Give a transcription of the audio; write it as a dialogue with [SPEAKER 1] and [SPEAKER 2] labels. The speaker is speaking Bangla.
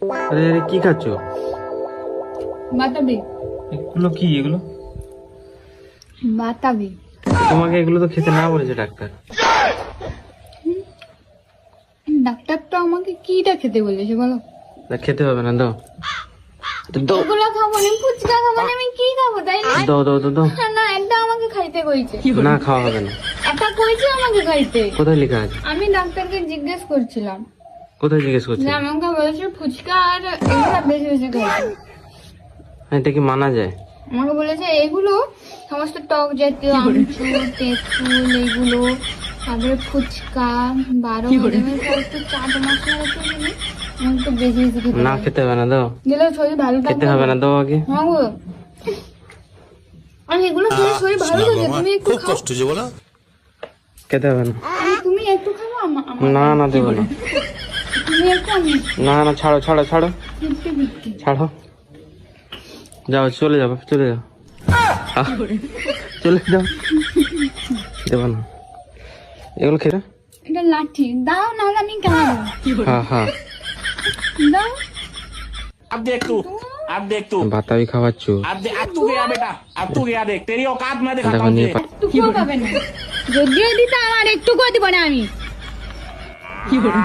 [SPEAKER 1] আরে আরে কি খাচ্ছ?
[SPEAKER 2] বাতাবি।
[SPEAKER 1] এগুলো কি? এগুলো
[SPEAKER 2] বাতাবি।
[SPEAKER 1] তোমাকে এগুলো তো খেতে না বলেছে ডাক্তার।
[SPEAKER 2] ডাক্তার তো আমাকে কিটা খেতে বলেছে বলো?
[SPEAKER 1] না খেতে হবে না, দাও দাও
[SPEAKER 2] এগুলো খাবো না, ফুচকা খাবো না, আমি কি খাবো তাই না?
[SPEAKER 1] দাও দাও দাও দাও।
[SPEAKER 2] না একটা আমাকে খাইতে কইছে।
[SPEAKER 1] না খাওয়া হবে না।
[SPEAKER 2] একটা কইছে আমাকে খাইতে।
[SPEAKER 1] কোথায় লেখা আছে?
[SPEAKER 2] আমি ডাক্তারকে জিজ্ঞেস করছিলাম
[SPEAKER 1] কোথায় জিজ্ঞেস
[SPEAKER 2] যে
[SPEAKER 1] করছে?
[SPEAKER 2] আমাকে বলেছে ফুচকা আর এগুলো বেশি বেশি খাইতে।
[SPEAKER 1] এটা কি মানা যায়?
[SPEAKER 2] আমাকে বলেছে এগুলো সমস্ত টক জাতীয় আমচুর তেঁতুল এগুলো, তারপরে ফুচকা 12 মধ্যে একটু চাট মশলা আছে এগুলো আমাকে বেশি বেশি খেতে
[SPEAKER 1] না
[SPEAKER 2] হবে।
[SPEAKER 1] খেতে হবে না, দাও।
[SPEAKER 2] গেলে শরীর ভালো
[SPEAKER 1] খেতে
[SPEAKER 2] থাকবে।
[SPEAKER 1] হবে না, দাও আগে।
[SPEAKER 2] হ্যাঁ গো। আর এগুলো খেলে শরীর ভালো থাকে, তুমি একটু খাও।
[SPEAKER 1] খেতে হবে না।
[SPEAKER 2] তুমি একটু খাও,
[SPEAKER 1] না না দেবো না।
[SPEAKER 2] তুমি একটু আমি
[SPEAKER 1] না না, ছাড়ো ছাড়ো ছাড়ো
[SPEAKER 2] ফিফটি ফিফটি।
[SPEAKER 1] ছাড়ো। যাও, চলে যাও চলে যাও। চলে যাও, দেবো না এগুলো খেয়ে।
[SPEAKER 2] এটা লাঠি দাও, নাহলে আমি কেন দেবো?
[SPEAKER 1] হ্যাঁ হ্যাঁ,
[SPEAKER 2] দাও।
[SPEAKER 3] अब देख तू
[SPEAKER 1] বাতাবি খাওয়াচ্ছ।
[SPEAKER 3] अब तू गया बेटा, अब तू गया, देख तेरी औकात मैं दिखाता
[SPEAKER 1] দেখো
[SPEAKER 3] हूँ
[SPEAKER 1] নিয়ে
[SPEAKER 3] तुझे।
[SPEAKER 2] একটুকুও পাবে না। যদিও দিতে আমার একটুকুও দিব না আমি।
[SPEAKER 1] দিব না।